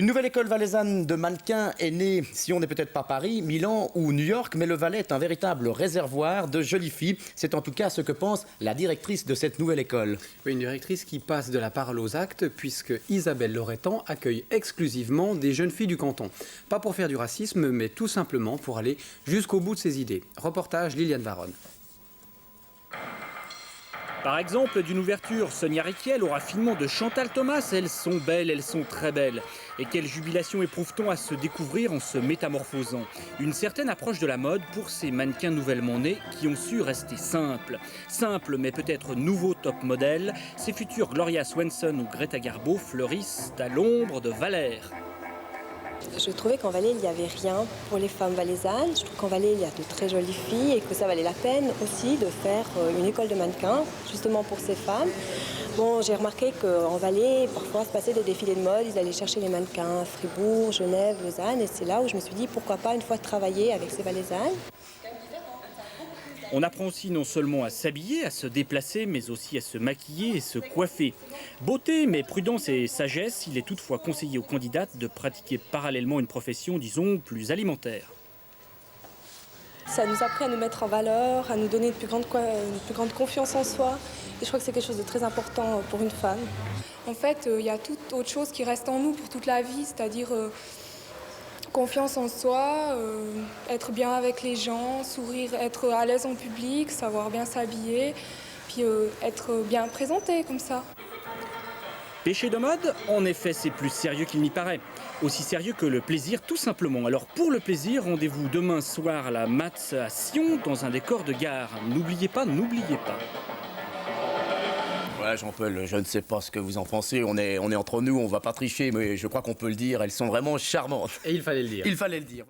Une nouvelle école valaisanne de mannequins est née, si on n'est peut-être pas Paris, Milan ou New York, mais le Valais est un véritable réservoir de jolies filles. C'est en tout cas ce que pense la directrice de cette nouvelle école. Oui, une directrice qui passe de la parole aux actes, puisque Isabelle Loretan accueille exclusivement des jeunes filles du canton. Pas pour faire du racisme, mais tout simplement pour aller jusqu'au bout de ses idées. Reportage Liliane Varonne. Par exemple, d'une ouverture, Sonia Riquiel aura finement de Chantal Thomas. Elles sont belles, elles sont très belles. Et quelle jubilation éprouve-t-on à se découvrir en se métamorphosant. Une certaine approche de la mode pour ces mannequins nouvellement nés qui ont su rester simples. Simples, mais peut-être nouveaux top modèles. Ces futures Gloria Swanson ou Greta Garbo fleurissent à l'ombre de Valère. Je trouvais qu'en Valais, il n'y avait rien pour les femmes valaisannes. Je trouve qu'en Valais, il y a de très jolies filles et que ça valait la peine aussi de faire une école de mannequins, justement pour ces femmes. Bon, j'ai remarqué qu'en Valais, parfois, se passaient des défilés de mode. Ils allaient chercher les mannequins à Fribourg, Genève, Lausanne. Et c'est là où je me suis dit, pourquoi pas une fois travailler avec ces valaisannes. On apprend aussi non seulement à s'habiller, à se déplacer, mais aussi à se maquiller et se coiffer. Beauté, mais prudence et sagesse, il est toutefois conseillé aux candidates de pratiquer parallèlement une profession, disons, plus alimentaire. Ça nous apprend à nous mettre en valeur, à nous donner une plus grande confiance en soi. Et je crois que c'est quelque chose de très important pour une femme. En fait, il y a toute autre chose qui reste en nous pour toute la vie, c'est-à-dire confiance en soi, être bien avec les gens, sourire, être à l'aise en public, savoir bien s'habiller, puis être bien présenté comme ça. Péché de mode, en effet, c'est plus sérieux qu'il n'y paraît. Aussi sérieux que le plaisir, tout simplement. Alors pour le plaisir, rendez-vous demain soir à la Matz à Sion, dans un décor de gare. N'oubliez pas, n'oubliez pas. Ouais, Jean-Paul, je ne sais pas ce que vous en pensez. On est entre nous, on va pas tricher, mais je crois qu'on peut le dire. Elles sont vraiment charmantes. Et il fallait le dire. Il fallait le dire.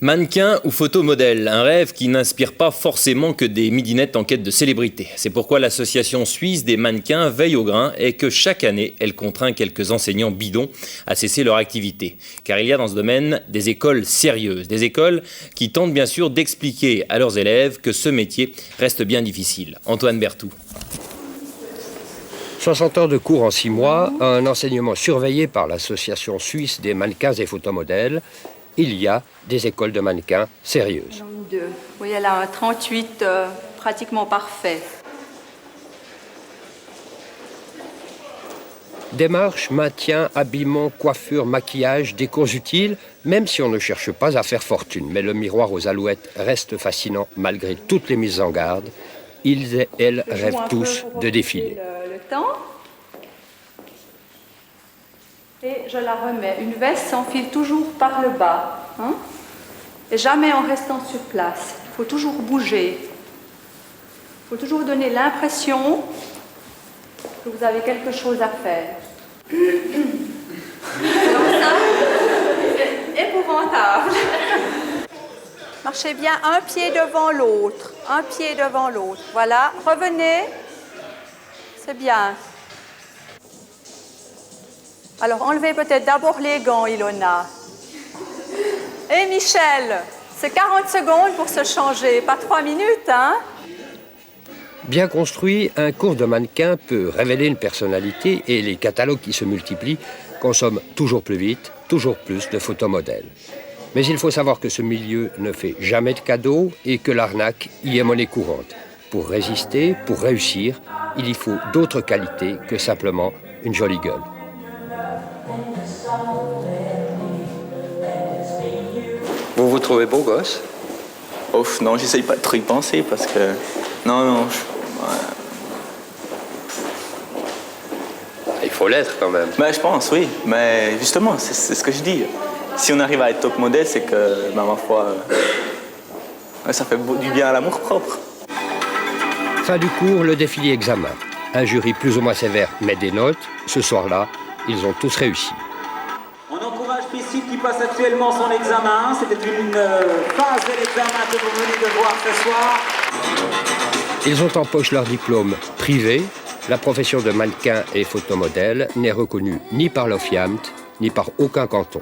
Mannequin ou photomodèle, un rêve qui n'inspire pas forcément que des midinettes en quête de célébrité. C'est pourquoi l'association suisse des mannequins veille au grain et que chaque année, elle contraint quelques enseignants bidons à cesser leur activité. Car il y a dans ce domaine des écoles sérieuses, des écoles qui tentent bien sûr d'expliquer à leurs élèves que ce métier reste bien difficile. Antoine Berthoud. 60 heures de cours en 6 mois, un enseignement surveillé par l'association suisse des mannequins et photomodèles. Il y a des écoles de mannequins sérieuses. 2. Oui, elle a un 38 pratiquement parfait. Démarche, maintien, habillement, coiffure, maquillage, des cours utiles, même si on ne cherche pas à faire fortune. Mais le miroir aux alouettes reste fascinant malgré toutes les mises en garde. Ils et elles rêvent tous de défiler. Le temps. Et je la remets. Une veste s'enfile toujours par le bas. Hein? Et jamais en restant sur place. Il faut toujours bouger. Il faut toujours donner l'impression que vous avez quelque chose à faire. Alors ça, c'est épouvantable. Marchez bien un pied devant l'autre. Un pied devant l'autre. Voilà. Revenez. C'est bien. Alors, enlevez peut-être d'abord les gants, Ilona. Et Michel, c'est 40 secondes pour se changer, pas 3 minutes, hein? Bien construit, un cours de mannequin peut révéler une personnalité et les catalogues qui se multiplient consomment toujours plus vite, toujours plus de photomodèles. Mais il faut savoir que ce milieu ne fait jamais de cadeaux et que l'arnaque y est monnaie courante. Pour résister, pour réussir, il y faut d'autres qualités que simplement une jolie gueule. Vous vous trouvez beau gosse? Ouf, non, j'essaye pas de trop y penser parce que... Non. Il faut l'être quand même. Mais je pense, oui. Mais justement, c'est ce que je dis. Si on arrive à être top modèle, c'est que, ma foi, ça fait du bien à l'amour propre. Fin du cours, le défilé examen. Un jury plus ou moins sévère met des notes. Ce soir-là, ils ont tous réussi. On encourage Piscine qui passe actuellement son examen. C'était une phase de l'examen que vous venez de voir ce soir. Ils ont en poche leur diplôme privé. La profession de mannequin et photomodèle n'est reconnue ni par l'OFIAMT, ni par aucun canton.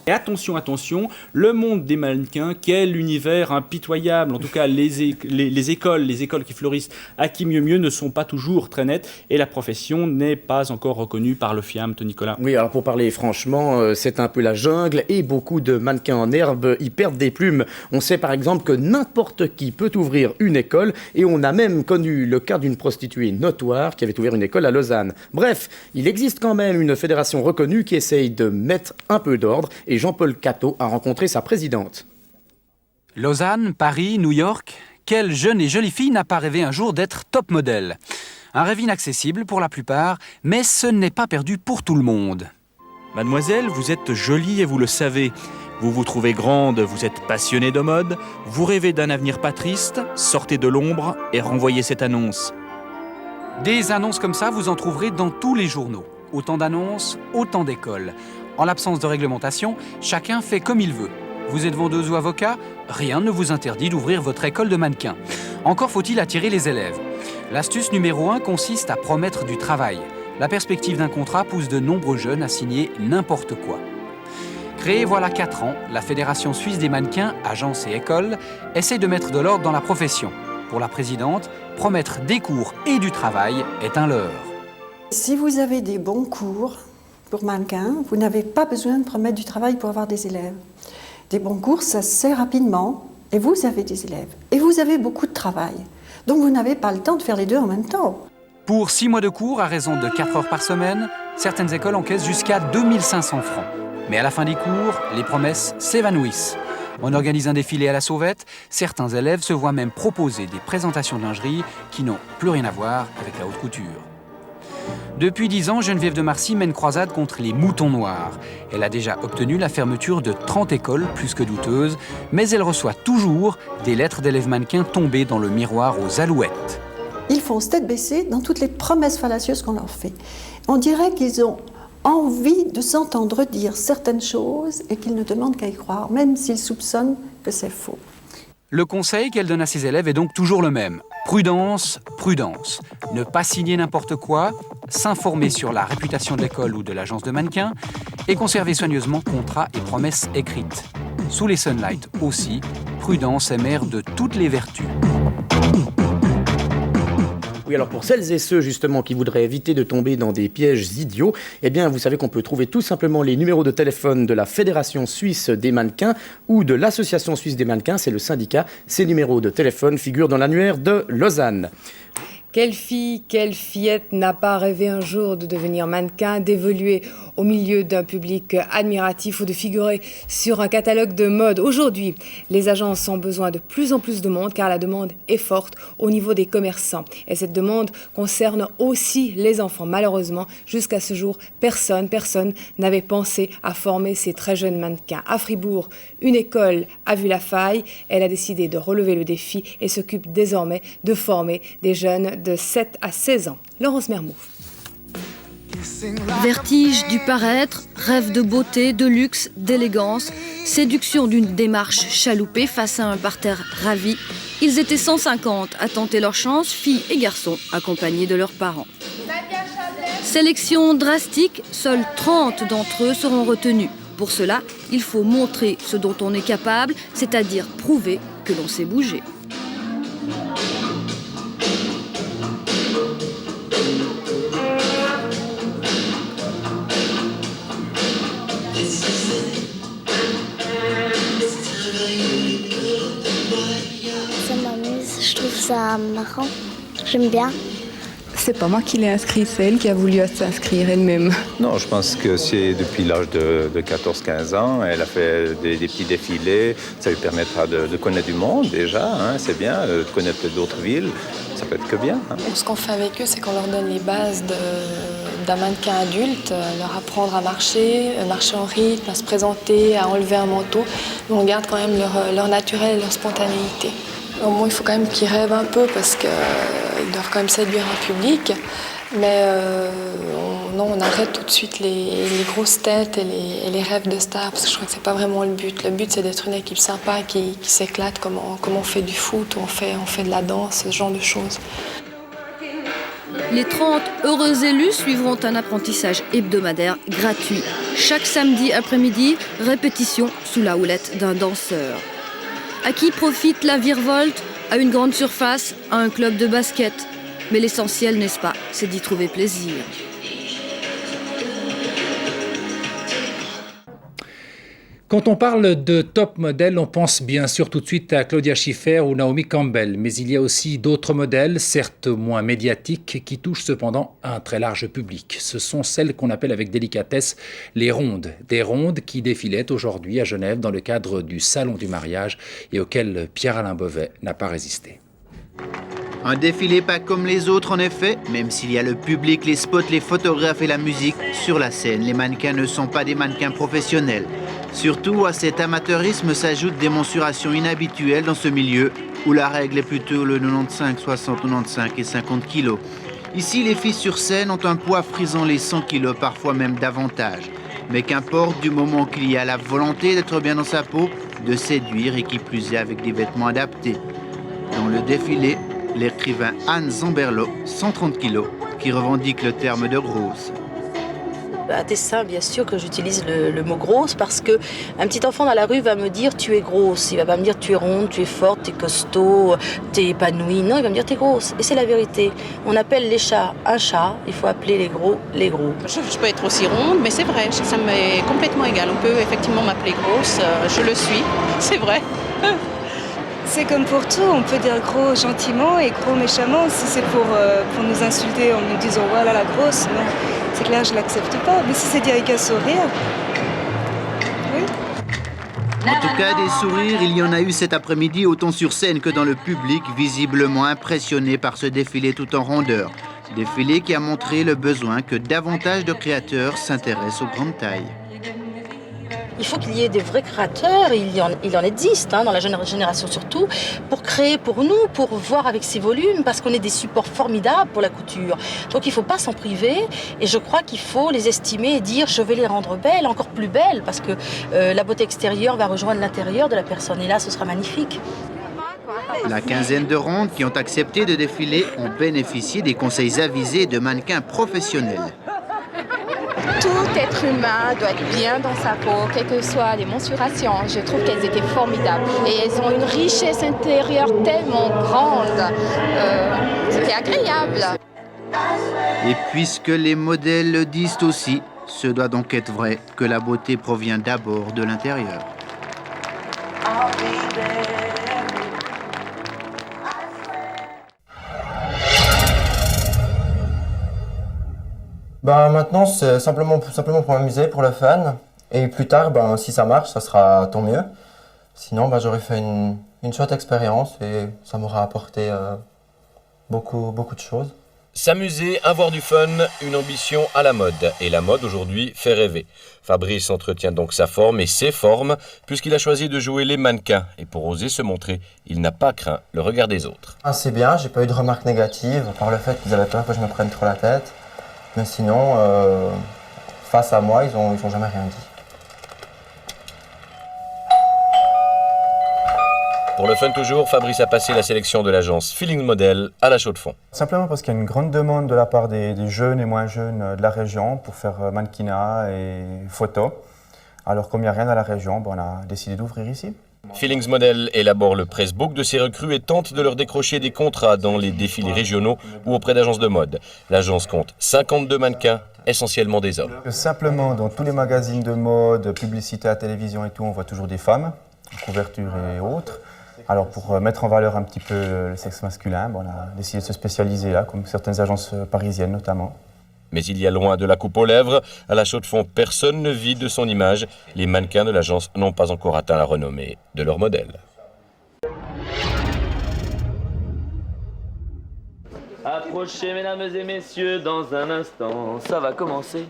Et attention, attention, le monde des mannequins, quel univers impitoyable. En tout cas, les écoles qui fleurissent à qui mieux mieux ne sont pas toujours très nettes et la profession n'est pas encore reconnue par le FIAMT, Nicolas. Oui, alors pour parler franchement, c'est un peu la jungle et beaucoup de mannequins en herbe y perdent des plumes. On sait par exemple que n'importe qui peut ouvrir une école et on a même connu le cas d'une prostituée notoire qui avait ouvert une école à Lausanne. Bref, il existe quand même une fédération reconnue qui essaye de mettre un peu d'ordre et Jean-Paul Cateau a rencontré sa présidente. Lausanne, Paris, New York, quelle jeune et jolie fille n'a pas rêvé un jour d'être top modèle? Un rêve inaccessible pour la plupart, mais ce n'est pas perdu pour tout le monde. Mademoiselle, vous êtes jolie et vous le savez. Vous vous trouvez grande, vous êtes passionnée de mode, vous rêvez d'un avenir pas triste, sortez de l'ombre et renvoyez cette annonce. Des annonces comme ça, vous en trouverez dans tous les journaux. Autant d'annonces, autant d'écoles. En l'absence de réglementation, chacun fait comme il veut. Vous êtes vendeuse ou avocat, rien ne vous interdit d'ouvrir votre école de mannequin. Encore faut-il attirer les élèves. L'astuce numéro 1 consiste à promettre du travail. La perspective d'un contrat pousse de nombreux jeunes à signer n'importe quoi. Créée voilà 4 ans, la Fédération suisse des mannequins, agences et écoles, essaie de mettre de l'ordre dans la profession. Pour la présidente, promettre des cours et du travail est un leurre. Si vous avez des bons cours pour mannequins, vous n'avez pas besoin de promettre du travail pour avoir des élèves. Des bons cours, ça se sait rapidement, et vous avez des élèves. Et vous avez beaucoup de travail. Donc vous n'avez pas le temps de faire les deux en même temps. Pour 6 mois de cours, à raison de 4 heures par semaine, certaines écoles encaissent jusqu'à 2500 francs. Mais à la fin des cours, les promesses s'évanouissent. On organise un défilé à la sauvette, certains élèves se voient même proposer des présentations de lingerie qui n'ont plus rien à voir avec la haute couture. Depuis 10 ans, Geneviève de Marcy mène croisade contre les moutons noirs. Elle a déjà obtenu la fermeture de 30 écoles, plus que douteuses, mais elle reçoit toujours des lettres d'élèves mannequins tombées dans le miroir aux alouettes. Ils foncent tête baissée dans toutes les promesses fallacieuses qu'on leur fait. On dirait qu'ils ont envie de s'entendre dire certaines choses et qu'ils ne demandent qu'à y croire, même s'ils soupçonnent que c'est faux. Le conseil qu'elle donne à ses élèves est donc toujours le même. Prudence, prudence. Ne pas signer n'importe quoi, s'informer sur la réputation de l'école ou de l'agence de mannequins et conserver soigneusement contrats et promesses écrites. Sous les Sunlight aussi, prudence est mère de toutes les vertus. Oui, alors pour celles et ceux justement qui voudraient éviter de tomber dans des pièges idiots, eh bien vous savez qu'on peut trouver tout simplement les numéros de téléphone de la Fédération suisse des mannequins ou de l'Association suisse des mannequins, c'est le syndicat. Ces numéros de téléphone figurent dans l'annuaire de Lausanne. Quelle fille, quelle fillette n'a pas rêvé un jour de devenir mannequin, d'évoluer au milieu d'un public admiratif ou de figurer sur un catalogue de mode? Aujourd'hui, les agences ont besoin de plus en plus de monde car la demande est forte au niveau des commerçants. Et cette demande concerne aussi les enfants. Malheureusement, jusqu'à ce jour, personne n'avait pensé à former ces très jeunes mannequins. À Fribourg, une école a vu la faille. Elle a décidé de relever le défi et s'occupe désormais de former des jeunes de 7 à 16 ans. Laurence Mermoux. Vertige du paraître, rêve de beauté, de luxe, d'élégance, séduction d'une démarche chaloupée face à un parterre ravi. Ils étaient 150 à tenter leur chance, filles et garçons, accompagnés de leurs parents. Sélection drastique, seuls 30 d'entre eux seront retenus. Pour cela, il faut montrer ce dont on est capable, c'est-à-dire prouver que l'on sait bouger. Je trouve ça marrant, j'aime bien. C'est pas moi qui l'ai inscrit, c'est elle qui a voulu s'inscrire elle-même. Non, je pense que c'est depuis l'âge de 14-15 ans, elle a fait des petits défilés, ça lui permettra de connaître du monde déjà, hein, c'est bien, de connaître d'autres villes, ça peut être que bien. Hein. Ce qu'on fait avec eux, c'est qu'on leur donne les bases d'un mannequin adulte, leur apprendre à marcher en rythme, à se présenter, à enlever un manteau, mais on garde quand même leur naturel et leur spontanéité. Bon, il faut quand même qu'ils rêvent un peu parce qu'ils doivent quand même séduire un public. Mais on arrête tout de suite les grosses têtes et les rêves de stars parce que je crois que c'est pas vraiment le but. Le but, c'est d'être une équipe sympa qui s'éclate comme on fait du foot ou on fait de la danse, ce genre de choses. Les 30 heureux élus suivront un apprentissage hebdomadaire gratuit. Chaque samedi après-midi, répétition sous la houlette d'un danseur. À qui profite la virevolte? À une grande surface, à un club de basket. Mais l'essentiel, n'est-ce pas, c'est d'y trouver plaisir. Quand on parle de top modèles, on pense bien sûr tout de suite à Claudia Schiffer ou Naomi Campbell. Mais il y a aussi d'autres modèles, certes moins médiatiques, qui touchent cependant un très large public. Ce sont celles qu'on appelle avec délicatesse les rondes. Des rondes qui défilaient aujourd'hui à Genève dans le cadre du Salon du mariage et auquel Pierre-Alain Beauvais n'a pas résisté. Un défilé pas comme les autres en effet, même s'il y a le public, les spots, les photographes et la musique, sur la scène, les mannequins ne sont pas des mannequins professionnels. Surtout, à cet amateurisme s'ajoutent des mensurations inhabituelles dans ce milieu, où la règle est plutôt le 95, 60, 95 et 50 kilos. Ici, les filles sur scène ont un poids frisant les 100 kilos, parfois même davantage. Mais qu'importe, du moment qu'il y a la volonté d'être bien dans sa peau, de séduire et qui plus est avec des vêtements adaptés. Dans le défilé, l'écrivain Anne Zamberlo, 130 kilos, qui revendique le terme de grosse. À dessein, bien sûr que j'utilise le mot grosse parce que un petit enfant dans la rue va me dire tu es grosse. Il va pas me dire tu es ronde, tu es forte, tu es costaud, tu es épanouie. Non, il va me dire tu es grosse. Et c'est la vérité. On appelle les chats un chat, il faut appeler les gros les gros. Je peux être aussi ronde, mais c'est vrai, ça m'est complètement égal. On peut effectivement m'appeler grosse, je le suis, c'est vrai. C'est comme pour tout, on peut dire gros gentiment et gros méchamment. Si c'est pour nous insulter en nous disant voilà la grosse, non, c'est clair, je l'accepte pas. Mais si c'est dire avec un sourire, oui. En tout cas, des sourires, il y en a eu cet après-midi, autant sur scène que dans le public, visiblement impressionné par ce défilé tout en rondeur. Défilé qui a montré le besoin que davantage de créateurs s'intéressent aux grandes tailles. Il faut qu'il y ait des vrais créateurs, il en existe, dans la jeune génération surtout, pour créer pour nous, pour voir avec ces volumes, parce qu'on est des supports formidables pour la couture. Donc il ne faut pas s'en priver, et je crois qu'il faut les estimer et dire je vais les rendre belles, encore plus belles, parce que la beauté extérieure va rejoindre l'intérieur de la personne, et là ce sera magnifique. La quinzaine de rondes qui ont accepté de défiler ont bénéficié des conseils avisés de mannequins professionnels. Tout être humain doit être bien dans sa peau, quelles que soient les mensurations. Je trouve qu'elles étaient formidables. Et elles ont une richesse intérieure tellement grande. C'était agréable. Et puisque les modèles le disent aussi, ce doit donc être vrai que la beauté provient d'abord de l'intérieur. Maintenant, c'est simplement pour m'amuser, pour le fun. Et plus tard, si ça marche, ça sera tant mieux. Sinon, j'aurais fait une chouette expérience et ça m'aura apporté beaucoup de choses. S'amuser, avoir du fun, une ambition à la mode. Et la mode aujourd'hui fait rêver. Fabrice entretient donc sa forme et ses formes puisqu'il a choisi de jouer les mannequins. Et pour oser se montrer, il n'a pas craint le regard des autres. C'est bien, j'ai pas eu de remarques négatives par le fait qu'ils avaient peur que je me prenne trop la tête. Mais sinon, face à moi, ils ont jamais rien dit. Pour le fun toujours, Fabrice a passé la sélection de l'agence Feelings Model à la Chaux-de-Fonds. Simplement parce qu'il y a une grande demande de la part des jeunes et moins jeunes de la région pour faire mannequinat et photo. Alors comme il n'y a rien à la région, on a décidé d'ouvrir ici. Feelings Model élabore le pressbook de ses recrues et tente de leur décrocher des contrats dans les défilés régionaux ou auprès d'agences de mode. L'agence compte 52 mannequins, essentiellement des hommes. Simplement, dans tous les magazines de mode, publicité à télévision et tout, on voit toujours des femmes, couverture et autres. Alors pour mettre en valeur un petit peu le sexe masculin, on a décidé de se spécialiser là, comme certaines agences parisiennes notamment. Mais il y a loin de la coupe aux lèvres. À la Chaux-de-Fonds, personne ne vit de son image. Les mannequins de l'agence n'ont pas encore atteint la renommée de leur modèle. Approchez, mesdames et messieurs, dans un instant, ça va commencer.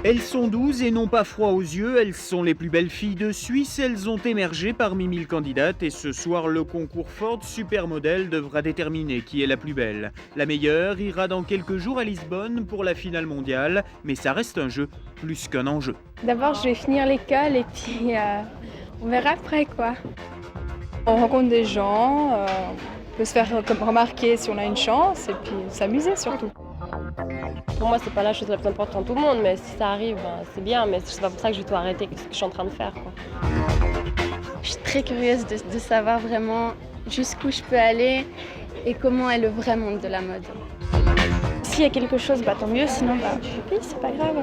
Elles sont 12 et n'ont pas froid aux yeux, elles sont les plus belles filles de Suisse, elles ont émergé parmi 1000 candidates et ce soir le concours Ford Supermodel devra déterminer qui est la plus belle. La meilleure ira dans quelques jours à Lisbonne pour la finale mondiale, mais ça reste un jeu plus qu'un enjeu. D'abord je vais finir l'école et puis on verra après quoi. On rencontre des gens, on peut se faire remarquer si on a une chance et puis s'amuser surtout. Pour moi, c'est pas la chose la plus importante au monde, mais si ça arrive, c'est bien, mais c'est pas pour ça que je vais tout arrêter ce que je suis en train de faire, quoi. Je suis très curieuse de savoir vraiment jusqu'où je peux aller et comment est le vrai monde de la mode. S'il y a quelque chose, tant mieux, sinon, oui, c'est pas grave.